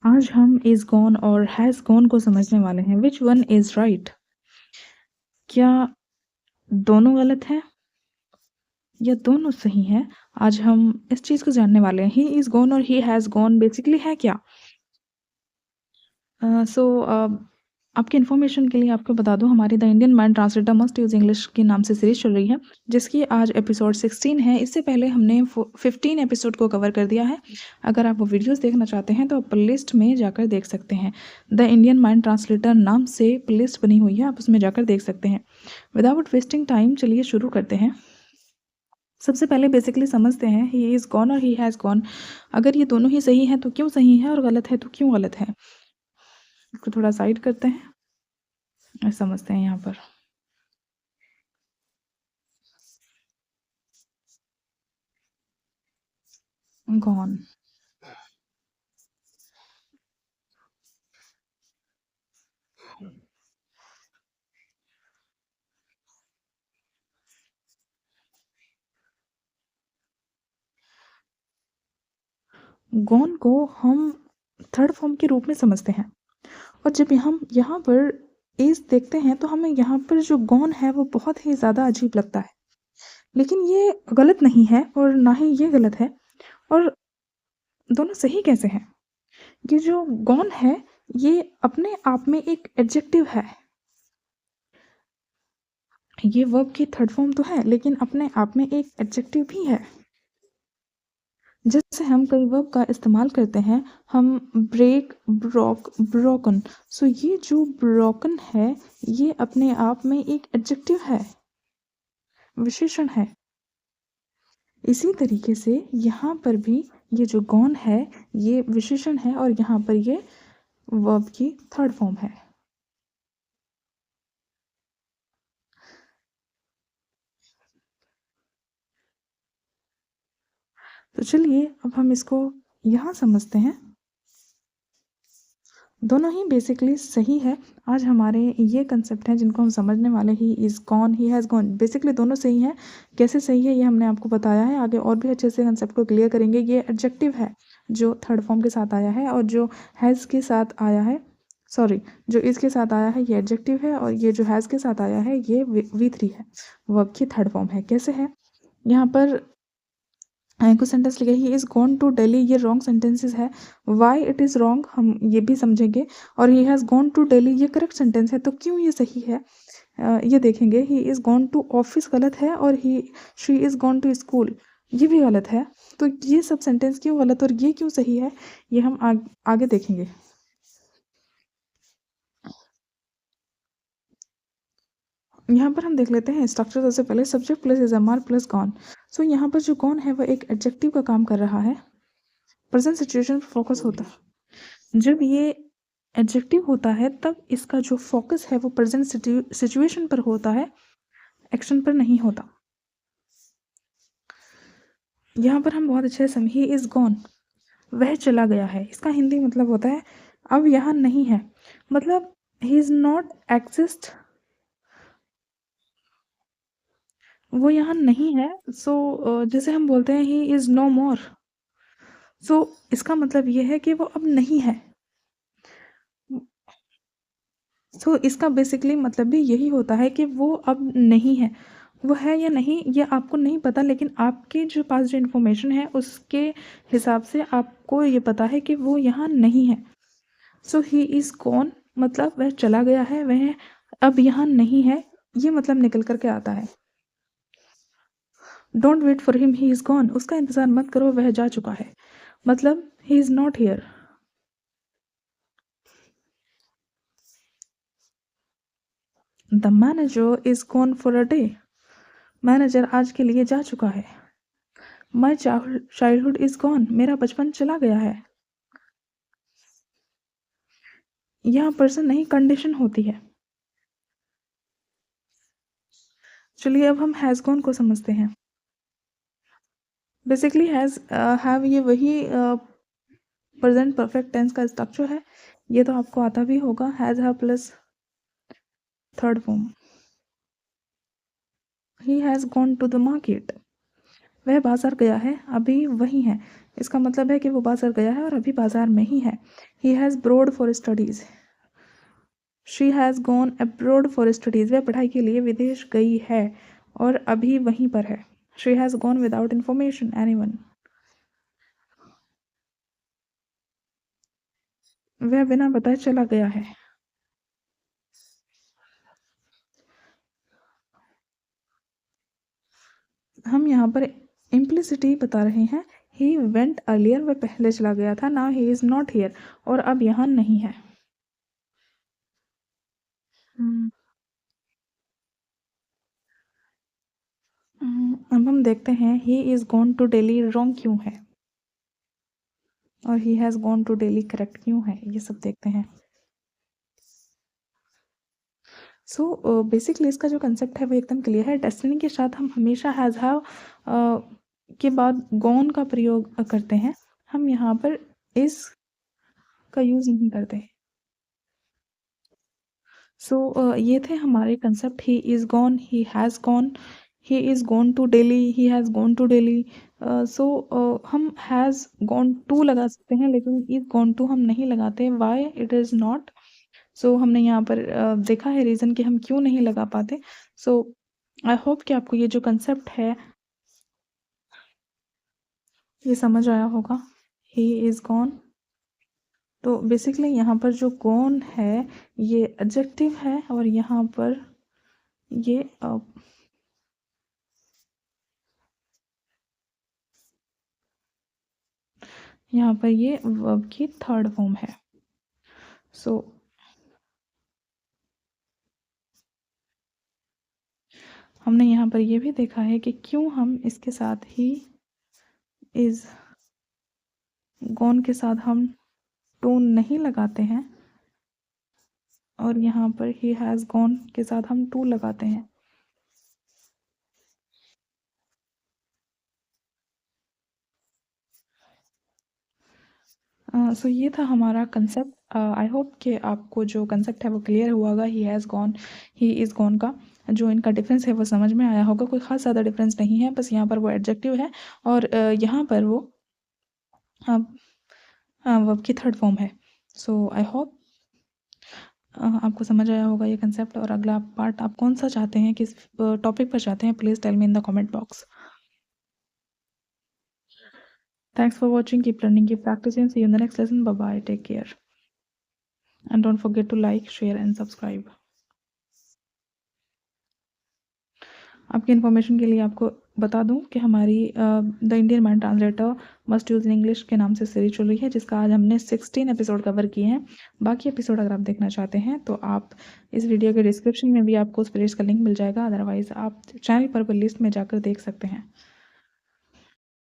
आज हम is gone और हैज गॉन को समझने वाले हैं। Which one is right? क्या दोनों गलत हैं या दोनों सही हैं? आज हम इस चीज को जानने वाले हैं। ही इज गॉन और ही हैज गॉन बेसिकली है क्या? सो आपकी इन्फॉर्मेशन के लिए आपको बता दूं, हमारी the Indian mind translator must use English के नाम से सीरीज चल रही है, जिसकी आज एपिसोड 16 है। इससे पहले हमने 15 एपिसोड को कवर कर दिया है। अगर आप वो वीडियोस देखना चाहते हैं तो आप प्लेलिस्ट में जाकर देख सकते हैं। द इंडियन माइंड ट्रांसलेटर नाम से प्लेलिस्ट बनी हुई है, आप उसमें जाकर देख सकते हैं। विदाउट वेस्टिंग टाइम चलिए शुरू करते हैं। सबसे पहले बेसिकली समझते हैं ही इज़ गॉन और ही हैज़ गॉन। अगर ये दोनों ही सही हैं तो क्यों सही है, और गलत है तो क्यों गलत है। इसको थोड़ा साइड करते हैं और समझते हैं। यहाँ पर गॉन, गॉन को हम थर्ड फॉर्म के रूप में समझते हैं, और जब हम यहाँ पर इज देखते हैं तो हमें यहाँ पर जो गॉन है वो बहुत ही ज़्यादा अजीब लगता है। लेकिन ये गलत नहीं है और ना ही ये गलत है, और दोनों सही कैसे हैं? ये जो गॉन है ये अपने आप में एक एडजेक्टिव है। ये वर्ब की थर्ड फॉर्म तो है लेकिन अपने आप में एक एडजेक्टिव भी है। जैसे हम कई वर्ब का इस्तेमाल करते हैं, हम ब्रेक, ब्रोक, ब्रोकन। सो ये जो ब्रोकन है ये अपने आप में एक एडजेक्टिव है, विशेषण है। इसी तरीके से यहाँ पर भी ये जो गॉन है ये विशेषण है, और यहाँ पर ये वर्ब की थर्ड फॉर्म है। तो चलिए अब हम इसको यहाँ समझते हैं। दोनों ही बेसिकली सही है। आज हमारे ये कंसेप्ट हैं जिनको हम समझने वाले। ही is gone, he has gone, basically दोनों सही हैं। कैसे सही है ये हमने आपको बताया है, आगे और भी अच्छे से कंसेप्ट को क्लियर करेंगे। ये एडजेक्टिव है जो थर्ड फॉर्म के साथ आया है, और जो हैज़ के साथ आया है, सॉरी, जो इसके साथ आया है ये एडजेक्टिव है, और ये जो हैज़ के साथ आया है ये V3 है, वर्ब की थर्ड फॉर्म है। कैसे है? यहाँ पर कुछ सेंटेंस लिखे, he is gone to Delhi, ये रॉन्ग सेंटेंसेस है। वाई इट इज़ रॉन्ग हम ये भी समझेंगे। और he has gone to Delhi ये करेक्ट सेंटेंस है, तो क्यों ये सही है ये देखेंगे। He is gone to office गलत है, और she is gone to school ये भी गलत है। तो ये सब सेंटेंस क्यों गलत और ये क्यों सही है ये हम आगे देखेंगे। यहाँ पर हम देख लेते हैं स्ट्रक्चर। सबसे पहले subject plus is am are plus gone. So यहाँ पर जो गॉन है वह एक एडजेक्टिव का काम कर रहा है। प्रेजेंट सिचुएशन पर फोकस होता है। जब ये एडजेक्टिव होता है तब इसका जो फोकस है वो प्रेजेंट सिचुएशन पर होता है, एक्शन पर नहीं होता। यहाँ पर हम बहुत अच्छे से समझिए, इज गॉन वह चला गया है, इसका हिंदी मतलब होता है अब यहाँ नहीं है, मतलब ही इज नॉट एग्जिस्ट, वो यहाँ नहीं है। सो जैसे हम बोलते हैं ही इज नो मोर, सो इसका मतलब ये है कि वो अब नहीं है। सो इसका बेसिकली मतलब भी यही होता है कि वो अब नहीं है। वो है या नहीं ये आपको नहीं पता, लेकिन आपके जो पास जो इन्फॉर्मेशन है उसके हिसाब से आपको ये पता है कि वो यहाँ नहीं है। सो ही इज़ गॉन मतलब वह चला गया है, वह अब यहाँ नहीं है, ये मतलब निकल करके आता है। Don't wait for him, he is gone, उसका इंतज़ार मत करो वह जा चुका है, मतलब he is not here. The manager is gone for a day, manager आज के लिए जा चुका है। माई चाइल्डहुड इज़ गॉन, मेरा बचपन चला गया है। यहाँ पर्सन नहीं कंडीशन होती है। चलिए अब हम हैज़ गॉन को समझते हैं। बेसिकली हैज़ हैव ये वही प्रेजेंट परफेक्ट टेंस का स्ट्रक्चर है, ये तो आपको आता भी होगा। Has have plus third form. He has gone to the market, वह बाजार गया है, अभी वही है, इसका मतलब है कि वो बाजार गया है और अभी बाजार में ही है। He has broad for studies, she has gone abroad for studies, वह पढ़ाई के लिए विदेश गई है और अभी वहीं पर है। She has gone without information anyone, वह बिना बताए चला गया है। हम यहाँ पर इम्प्लिसिटी बता रहे हैं। ही वेंट अर्लियर, वह पहले चला गया था। Now he is not here, और अब यहाँ नहीं है। अब हम देखते हैं he is gone to Delhi wrong क्यों है और he has gone to Delhi correct क्यों है, ये सब देखते हैं। सो बेसिकली इसका जो कंसेप्ट है वो एकदम क्लियर है। डेस्टिनी के साथ हम हमेशा हैज़ हैव के बाद गॉन का प्रयोग करते हैं। हम यहाँ पर इज़ का यूज़ नहीं करते। सो ये थे हमारे concept. He is gone, he has gone, he is gone to Delhi, he has gone to Delhi. हम हैज़ गॉन टू लगा सकते हैं, लेकिन इज़ गॉन टू हम नहीं लगाते। वाई इट इज़ नॉट, सो हमने यहाँ पर देखा है रीज़न कि हम क्यों नहीं लगा पाते। सो आई होप कि आपको ये जो कंसेप्ट है ये समझ आया होगा। ही इज़ गॉन, तो बेसिकली यहाँ पर जो गॉन है ये एडजेक्टिव है और यहाँ पर ये यहाँ पर ये वर्ब की थर्ड फॉर्म है। सो हमने यहाँ पर ये भी देखा है कि क्यों हम इसके साथ ही इज़ गॉन के साथ हम टू नहीं लगाते हैं और यहाँ पर ही हैज़ गॉन के साथ हम टू लगाते हैं। सो ये था हमारा कंसेप्ट। आई होप कि आपको जो कंसेप्ट है वो क्लियर हुआ होगा। ही has gone, he is gone का जो इनका डिफरेंस है वो समझ में आया होगा। कोई ख़ास ज़्यादा डिफरेंस नहीं है, बस यहाँ पर वो एडजेक्टिव है और यहाँ पर वो वर्ब की थर्ड फॉर्म है। सो आई होप आपको समझ आया होगा ये कंसेप्ट। और अगला पार्ट आप कौन सा चाहते हैं, किस टॉपिक पर चाहते हैं, please tell me in the comment box. Thanks for watching. Keep learning, keep practicing. See you in the next lesson. Bye bye. Take care. And don't forget to like, share and subscribe. आपकी information के लिए आपको बता दूं कि हमारी the Indian man translator must use in English के नाम से सीरीज चल रही है, जिसका आज हमने 16 एपिसोड कवर किए हैं। बाकी एपिसोड अगर आप देखना चाहते हैं तो आप इस वीडियो के डिस्क्रिप्शन में भी आपको उस सीरीज का लिंक मिल जाएगा, अदरवाइज़ आप चैनल पर लिस्ट में जाकर देख सकते हैं।